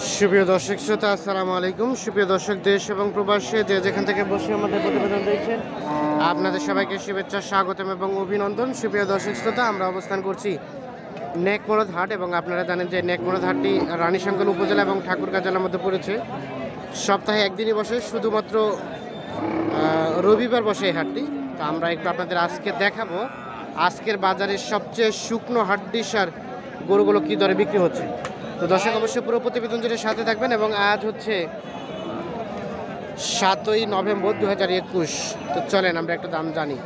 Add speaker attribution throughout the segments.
Speaker 1: সুপ্রিয় দর্শক শ্রোতা, আসসালামু আলাইকুম। সুপ্রিয় দর্শক, দেশ এবং প্রবাসে যে যেখান থেকে বসে আমাদের প্রতিবেদন দেখছেন, আপনাদের সবাইকে শুভেচ্ছা, স্বাগতম এবং অভিনন্দন। সুপ্রিয় দর্শক শ্রোতা, আমরা অবস্থান করছি নেকমরদ হাট, এবং আপনারা জানেন যে নেকমরদ হাটটি রানীশঙ্কর উপজেলা এবং ঠাকুরগাঁ জেলার মধ্যে পড়েছে। সপ্তাহে একদিনই বসে, শুধুমাত্র রবিবার বসে এই হাটটি। তো আমরা একটু আপনাদের আজকে দেখাবো আজকের বাজারের সবচেয়ে শুকনো হাড্ডিসার গরুগুলো কী দরে বিক্রি হচ্ছে। তো দর্শক, অবশ্যই পুরো প্রতিবেদন জুড়ে সাথে থাকবেন। এবং আজ হচ্ছে 7ই নভেম্বর 2021। তো চলেন আমরা একটা দাম জানি।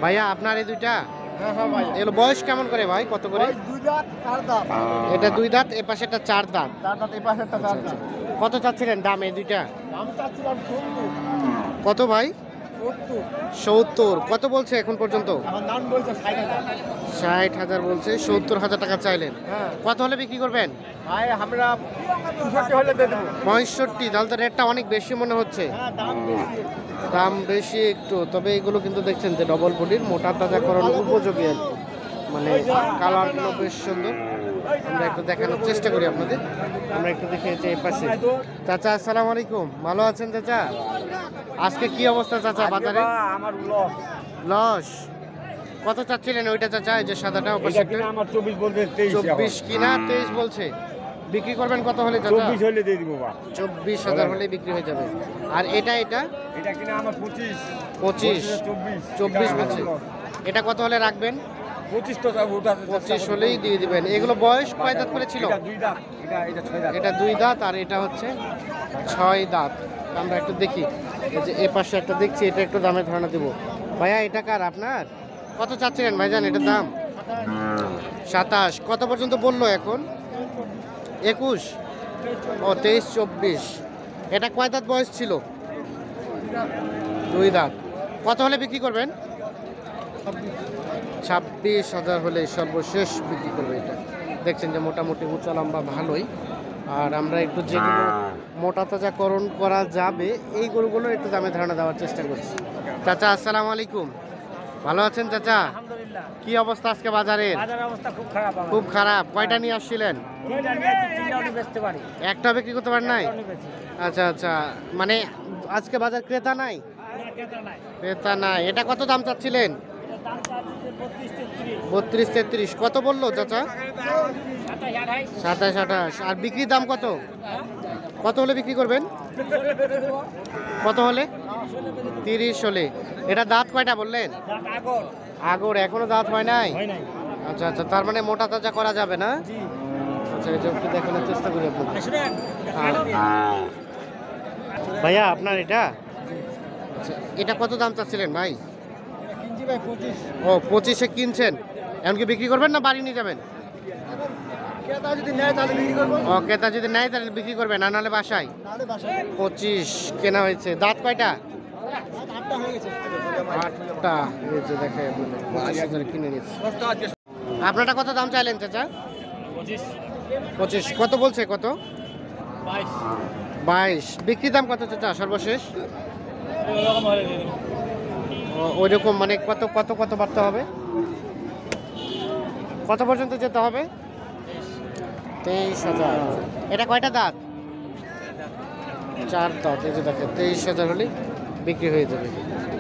Speaker 1: ভাইয়া, আপনার এই দুইটা এগুলো বয়স কেমন করে ভাই, কত করে? এটা 2 দাঁত, এ পাশে একটা 4 দাঁত। কত চাচ্ছিলেন দাম এই দুইটা? কত ভাই? 70। কত বলছে এখন পর্যন্ত? 60,000 বলছে, 70,000 টাকা চাইলেন। কত হলে বিক্রি করবেন? 65। তাহলে তো রেটটা অনেক বেশি মনে হচ্ছে। দাম বেশি একটু, তবে এগুলো কিন্তু দেখছেন যে ডবল বডির, মোটা তাজাকরণ উপযোগী আর কি। মানে কালারগুলো বেশ সুন্দর। আমরা একটু দেখানোর চেষ্টা করি আপনাদের। আমরা একটু দেখিয়েছি এই পাশে। চাচা, আসসালামু আলাইকুম। ভালো আছেন চাচা? আজকে কি অবস্থা চাচা বাজারে?
Speaker 2: আমার
Speaker 1: লস। কত চাচ্ছিলেন ওইটা চাচা, এই যে সাদাটা?
Speaker 2: আমার 24 বলতে
Speaker 1: 24 কিনা 23 বলছে। বিক্রি করবেন কত হলে চাচা?
Speaker 2: 24 হলে দিয়ে দিব বা
Speaker 1: 24,000 হলে বিক্রি হয়ে যাবে। আর এটা
Speaker 2: এটা কিনা আমার 25
Speaker 1: 24 বলছে। এটা কত হলে রাখবেন?
Speaker 2: 25 তো যাব, ওটা
Speaker 1: 25 হলেই দিয়ে দিবেন। এগুলো বয়স কয় দাঁত করে ছিল?
Speaker 2: এটা 2 দাঁত, এটা 6 দাঁত।
Speaker 1: এটা 2 দাঁত আর এটা হচ্ছে 6 দাঁত। আমরা একটু দেখি, এই যে এ পাশে একটা দেখছি, এটা একটু দামে ধারণা দেবো। ভাইয়া, এটা কার আপনার? কত চাচ্ছিলেন ভাইজান এটার দাম? 27। কত পর্যন্ত বললো এখন? 21। ও 23, 24। এটা কয় দাঁত বয়স ছিল? 2 দাঁত। কত হলে বিক্রি করবেন? 26,000 হলে সর্বশেষ বিক্রি করবে। এটা দেখছেন যে মোটামুটি উঁচা লম্বা ভালোই। আর আমরা একটু যেগুলো মোটা তাজাকরণ করা যাবে এই গরুগুলো একটু দামে ধারণা দেওয়ার চেষ্টা করছি। চাচা, আসসালামু আলাইকুম। ভালো আছেন চাচা?
Speaker 2: আলহামদুলিল্লাহ।
Speaker 1: কি অবস্থা আজকে বাজারের?
Speaker 2: বাজারের অবস্থা খুব খারাপ।
Speaker 1: খুব খারাপ। কয়টা নিয়ে আসছিলেন?
Speaker 2: দুইটা নিয়ে তিনটা উনি বেচতে পারি।
Speaker 1: একটা বিক্রি করতে পারেন নাই? আচ্ছা আচ্ছা, মানে আজকে বাজার ক্রেতা নাই? ক্রেতা নাই। এটা কত দাম চাচ্ছিলেন? 32, 33। কত বললো চাচা? 27, 28। আর বিক্রির দাম কত? কত হলে বিক্রি করবেন? কত হলে? 30 হলে। এটা দাঁত কয়টা বললেন? আগর, এখনো দাঁত হয় নাই? আচ্ছা আচ্ছা, তার মানে মোটা তাজা করা যাবে না? আচ্ছা, এটা একটু দেখানোর চেষ্টা করি আপনাদের। ভাইয়া, আপনার এটা? আচ্ছা, এটা কত দাম চাচ্ছিলেন ভাই? ও 25-এ কিনছেন। এমনকি বিক্রি করবেন না বাড়ি নিয়ে যাবেন? ও, ক্রেতা যদি নেয় তাহলে বিক্রি করবেন, আর নাহলে বাসায়? 25 কেনা হয়েছে। দাঁত কয়টা? 8টা। দেখে 25,000 কিনে নিচ্ছে। আপনারটা কত দাম চাইলেন চাচা? 25। কত বলছে? কত? 22। বিক্রি দাম কত চাচা সর্বশেষ? ওই রকম, মানে কত কত কত বাড়তে হবে? কত পর্যন্ত যেতে হবে? 23,000। এটা কয়টা দাঁত? 4 দাঁত। এই যে দেখেন 23,000 হলে বিক্রি হয়ে যাবে।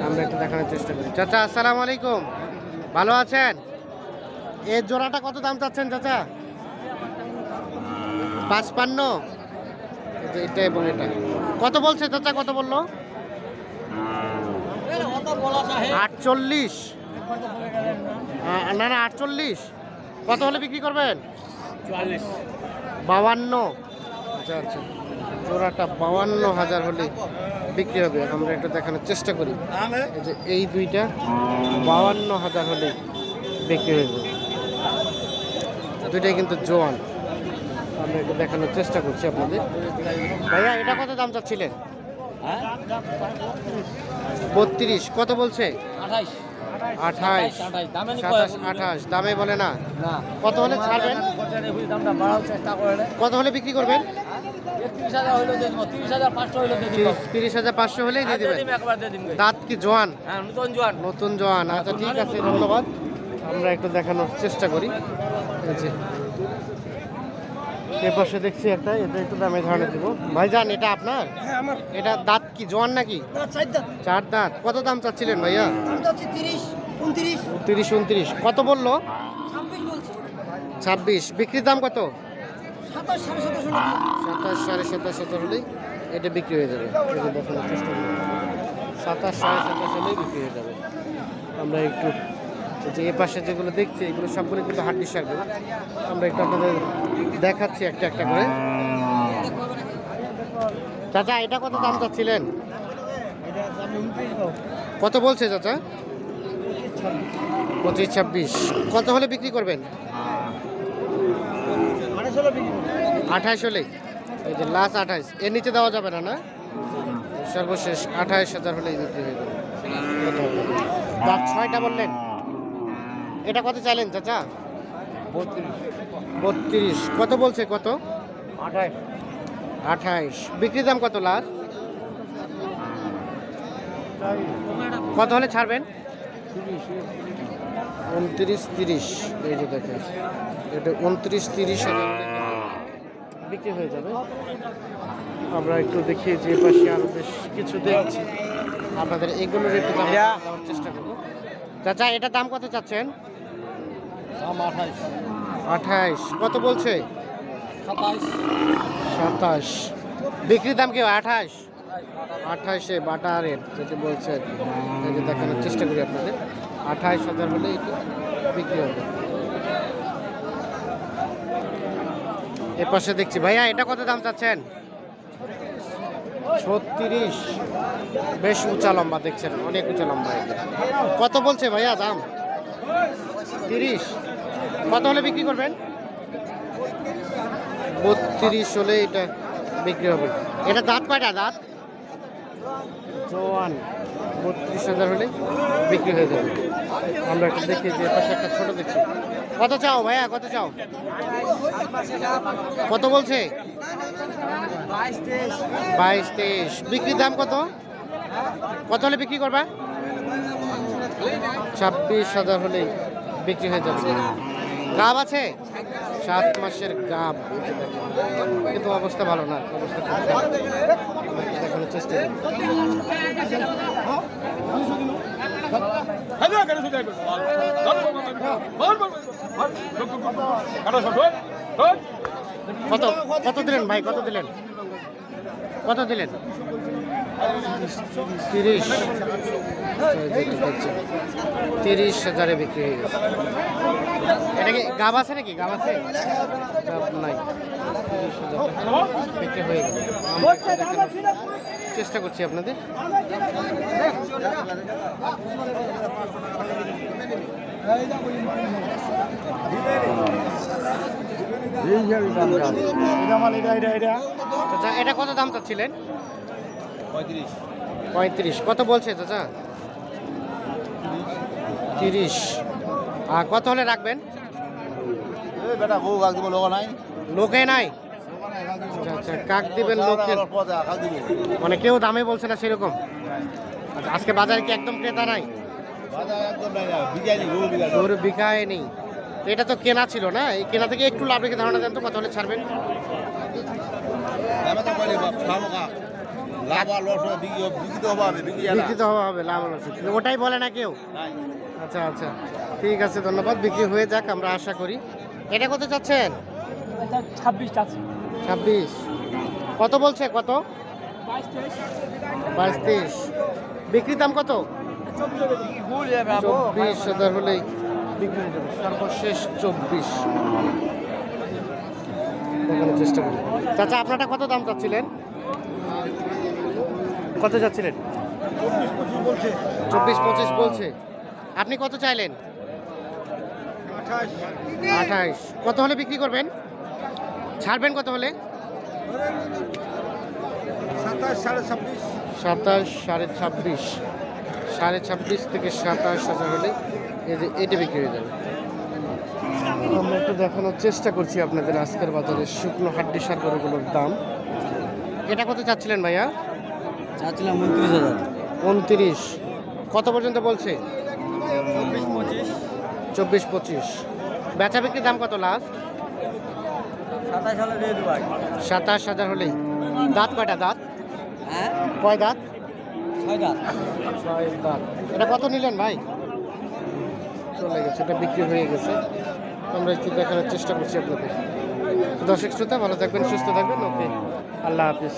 Speaker 1: আমরা একটু দেখানোর চেষ্টা করি। চাচা, আসসালামু আলাইকুম। ভালো আছেন? এই জোড়াটা কত দাম চাচ্ছেন চাচা? 55। এটা এবং এটা কত বলছে চাচা? কত বললো? 48। না না, 48। কত হলে বিক্রি করবেন? 52। আচ্ছা আচ্ছা, জোড়াটা 52,000 হলে বিক্রি হবে। আমরা একটু দেখানোর চেষ্টা করি। এই যে এই দুইটা 52,000 হলে বিক্রি হয়ে যাবে। দুইটাই কিন্তু জোয়ান। আমরা একটু দেখানোর চেষ্টা করছি আপনাদের। ভাইয়া, এটা কত দাম চাচ্ছিলেন? 32। কত বলছে? 28, 28। দামে বলে না? কত হলে ছাড়বেন? কত হলে বিক্রি করবেন? 30,500 হলেই দিয়ে দেবেন। দাঁত কি জোয়ান? নতুন জোয়ান। আচ্ছা, ঠিক আছে, ধন্যবাদ। আমরা একটু দেখানোর চেষ্টা করি। এ পাশে দেখছি একটা, এটা একটু দামে ধারণা দিব। ভাইজান এটা আপনার?
Speaker 3: হ্যাঁ আমার
Speaker 1: এটা দাঁত কি জোয়ান নাকি?
Speaker 3: না 4 দাঁত।
Speaker 1: 4 দাঁত। কত দাম চাচ্ছিলেন ভাইয়া?
Speaker 3: দাম যাচ্ছে 30 29
Speaker 1: 30 29। কত বললো?
Speaker 3: 26 বলছি।
Speaker 1: 26। বিক্রির দাম কত?
Speaker 3: 27 27.5
Speaker 1: 27 27.5 হলেই এটা বিক্রি হয়ে যাবে। এই যে দেখানোর চেষ্টা করি, 27 27.5 হলেই বিক্রি হয়ে যাবে। আমরা একটু যে এ পাশে যেগুলো দেখছি এগুলো সবগুলো কিন্তু হাড্ডি সারগুলো, আমরা একটু আপনাদের দেখাচ্ছি একটা একটা করে। চাচা এটা কত দাম চাচ্ছিলেন? কত বলছে চাচা? 25 26। কত হলে বিক্রি করবেন? 28 হলে। এই যে লাস্ট 28, এর নিচে দেওয়া যাবে না, না? সর্বশেষ 28,000 হলেই বিক্রি হয়ে যাবে। দাঁত 6টা বললেন। এটা কত চাইলেন চাচা? 32। কত বলছে? কত? 28। বিক্রির দাম কত লাস্ট? কত হলে ছাড়বেন? 29 30। এই যে দেখেন, এটা 29 30,000 বিক্রি হয়ে যাবে। আমরা একটু দেখি যে পাশে আরো বেশ কিছু দেখছি, আপনাদের এগুলোর একটু দাম দেওয়ার চেষ্টা করবো। চাচা এটা দাম কত চাচ্ছেন? 28। কত বলছে? 27। বিক্রির দাম কি 28? 28-এ বাটা রেট যেটি বলছে, এই যে দেখানোর চেষ্টা করি আপনাদের। 28,000 হলে এটি বিক্রি হবে। এ পাশে দেখছি ভাইয়া এটা কত দাম চাচ্ছেন? 36। বেশ উঁচা লম্বা দেখছেন, অনেক উঁচা লম্বা। এটা কত বলছে ভাইয়া দাম? 30। কত হলে বিক্রি করবেন? 32 হলে এটা বিক্রি হবে। এটা দাঁত কয়টা? দাঁত জোয়ান। 32,000 হলে বিক্রি হয়ে যাবে। আমরা একটু দেখি যে পাশে একটা ছোট দেখছি। কত চাও ভাইয়া? কত চাও? কত বলছে? 22 23। বিক্রির দাম কত? কত হলে বিক্রি করবা? 26,000 হলেই বিক্রি হয়ে যাবে। গাব আছে? 7 মাসের গাব, কিন্তু অবস্থা ভালো না, অবস্থা খুব খারাপ। দেখানোর চেষ্টা করি। কত কত দিলেন ভাই? কত দিলেন? কত দিলেন? 30। 30,000-এ বিক্রি হয়ে গেছে। এটা কি গাব আছে নাকি? গাব আছে? গাব নাই। 30,000 বিক্রি হয়ে গেল। চেষ্টা করছি আপনাদের। চাচা এটা কত দাম চাচ্ছিলেন? 35। কত বলছে চাচা? 30। আর কত হলে রাখবেন? লোকে নাই। আচ্ছা, কাক দিবেন লোকের, মানে কেউ দামে বলছে না সেরকম। আচ্ছা, আজকে বাজারে কি একদম ক্রেতা নাই? গরু বিকায় নেই। এটা তো কেনা ছিল না, এই কেনা থেকে একটু লাভ রেখে ধারণা দেন তো কত হলে ছাড়বেন? বিক্রি তো হওয়া হবে, লাভ আছে, কিন্তু ওটাই বলে না কেউ। আচ্ছা আচ্ছা, ঠিক আছে, ধন্যবাদ। বিক্রি হয়ে যাক আমরা আশা করি। এটা কত চাচ্ছেন?
Speaker 3: 26 চাচ্ছে।
Speaker 1: 26। কত বলছে? কত? 22 23। বিক্রির দাম কত? 24,000 হলেই বিক্রি হয়ে যাবে। সর্বশেষ 24 দেখানোর চেষ্টা করি। চাচা আপনারটা কত দাম চাচ্ছিলেন? কত চাচ্ছিলেন? 24 25 বলছে। আপনি কত চাইলেন? 28। কত হলে বিক্রি করবেন? ছাড়বেন কত হলে? 27 26.5। 26.5 থেকে 27,000 হলে এই যে এটা বিক্রি হয়ে যাবে। আমরা একটু দেখানোর চেষ্টা করছি আপনাদের আজকের বাজারে শুকনো হাড্ডি সার গরুগুলোর দাম। এটা কত চাচ্ছিলেন ভাইয়া?
Speaker 2: চাচ্ছিলাম 29,000।
Speaker 1: 29। কত পর্যন্ত বলছে? 24 25। বেচা বিক্রির দাম কত লাস্ট?
Speaker 2: 27 হলে দিয়ে দেবো
Speaker 1: 27,000 হলেই। দাঁত কয়টা দাঁত?
Speaker 2: হ্যাঁ
Speaker 1: কয় দাঁত?
Speaker 2: 6 দাঁত।
Speaker 1: 6 দাঁত। এটা কত নিলেন ভাই? চলে গেছে, এটা বিক্রি হয়ে গেছে। আমরা একটু দেখানোর চেষ্টা করছি আপনাদের। দর্শক শ্রোতা ভালো থাকবেন, সুস্থ থাকবেন। ওকে, আল্লাহ হাফিজ।